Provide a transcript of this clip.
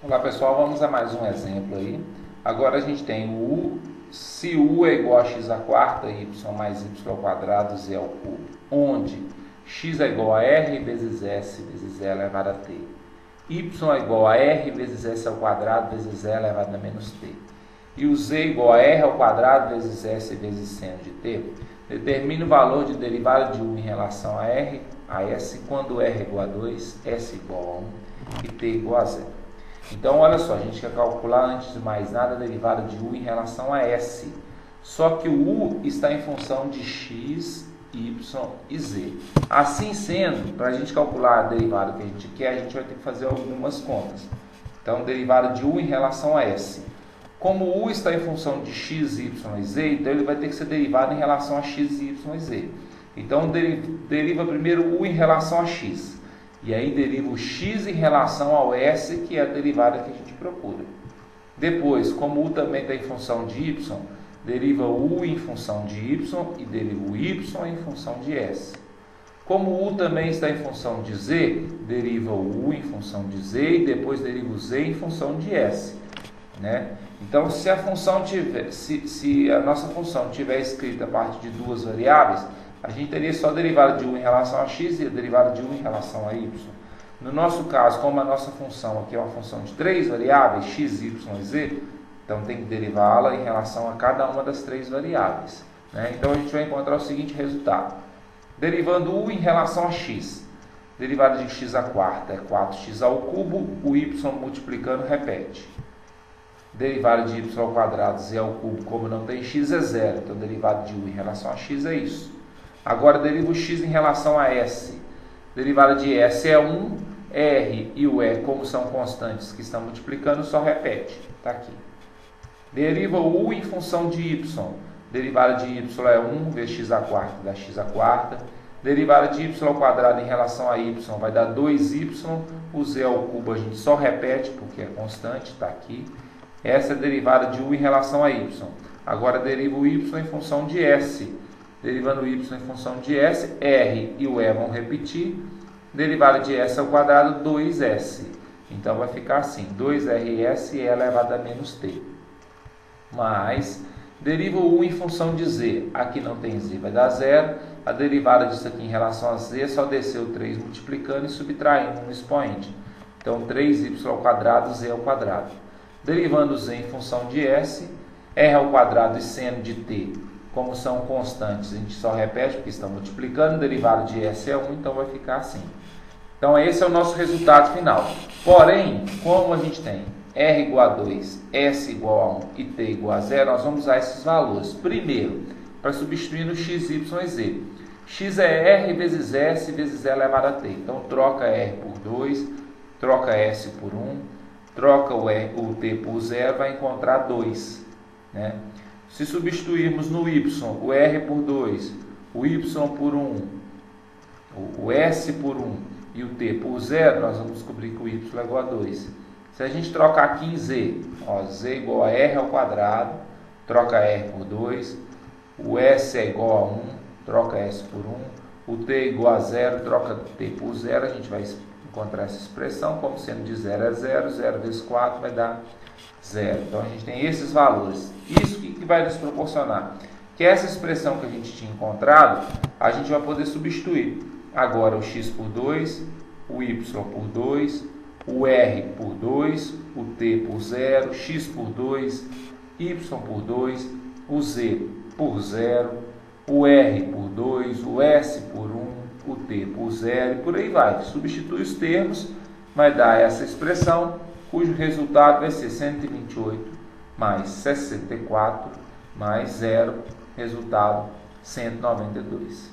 Olá pessoal, vamos a mais um exemplo aí. Agora a gente tem o U, se U é igual a x à quarta, y mais y ao quadrado, z ao cubo, onde x é igual a r vezes s vezes e elevado a t, y é igual a r vezes s ao quadrado vezes e elevado a menos t, e o z é igual a r ao quadrado vezes s vezes seno de t, determine o valor de derivada de U em relação a r, a s, quando r é igual a 2, s igual a 1 e t igual a 0. Então, olha só, a gente quer calcular, antes de mais nada, a derivada de U em relação a S. Só que o U está em função de x, y e z. Assim sendo, para a gente calcular a derivada que a gente quer, a gente vai ter que fazer algumas contas. Então, derivada de U em relação a S. Como o U está em função de x, y e z, então ele vai ter que ser derivado em relação a x, y e z. Então, deriva primeiro U em relação a x. E aí deriva o x em relação ao s, que é a derivada que a gente procura. Depois, como u também está em função de y, deriva u em função de y e deriva o y em função de s. Como u também está em função de z, deriva o u em função de z e depois deriva o z em função de s. Né? Então, se a nossa função tiver escrita a partir de duas variáveis, a gente teria só a derivada de U em relação a x e a derivada de U em relação a y. No nosso caso, como a nossa função aqui é uma função de três variáveis, x, y e z, então tem que derivá-la em relação a cada uma das três variáveis. Né? Então a gente vai encontrar o seguinte resultado. Derivando U em relação a x, derivada de x à quarta é 4x ao cubo, o y multiplicando repete. Derivada de y ao quadrado, z ao cubo, como não tem x, é zero. Então derivada de U em relação a x é isso. Agora deriva o x em relação a s. Derivada de s é 1, r e o e, como são constantes que estão multiplicando, só repete. Está aqui. Deriva o u em função de y. Derivada de y é 1 vezes x à quarta, dá x à quarta. Derivada de y ao quadrado em relação a y vai dar 2y. O z ao cubo a gente só repete porque é constante, está aqui. Essa é a derivada de u em relação a y. Agora deriva o y em função de s. Derivando o y em função de s, r e o e vão repetir. Derivada de s ao quadrado, 2s. Então vai ficar assim, 2rs e elevado a menos t. Mas, deriva o u em função de z. Aqui não tem z, vai dar zero. A derivada disso aqui em relação a z é só descer o 3 multiplicando e subtraindo no expoente. Então, 3y ao quadrado, z ao quadrado. Derivando z em função de s, r ao quadrado e seno de t. Como são constantes, a gente só repete porque estão multiplicando. Derivada de s é 1, então vai ficar assim. Então esse é o nosso resultado final. Porém, como a gente tem r igual a 2, s igual a 1 e t igual a 0, nós vamos usar esses valores. Primeiro, para substituir no x, y e z. X é r vezes s vezes e elevado a t. Então troca r por 2, troca s por 1, troca o t por 0, vai encontrar 2. Né? Se substituirmos no y o r por 2, o y por 1, o s por 1 e o t por 0, nós vamos descobrir que o y é igual a 2. Se a gente trocar aqui em z, ó, z é igual a r ao quadrado, troca r por 2, o s é igual a 1, troca s por 1, o t é igual a 0, troca t por 0, a gente vai encontrar essa expressão, como sendo de 0 é 0, 0 vezes 4 vai dar 0. Então a gente tem esses valores. Isso que vai nos proporcionar que essa expressão que a gente tinha encontrado, a gente vai poder substituir agora o x por 2, o y por 2, o r por 2, o t por 0, x por 2, y por 2, o z por 0, o r por 2, o s por 1, o t por 0 e por aí vai. Substitui os termos, vai dar essa expressão, cujo resultado vai ser 128 mais 64 mais 0, resultado 192.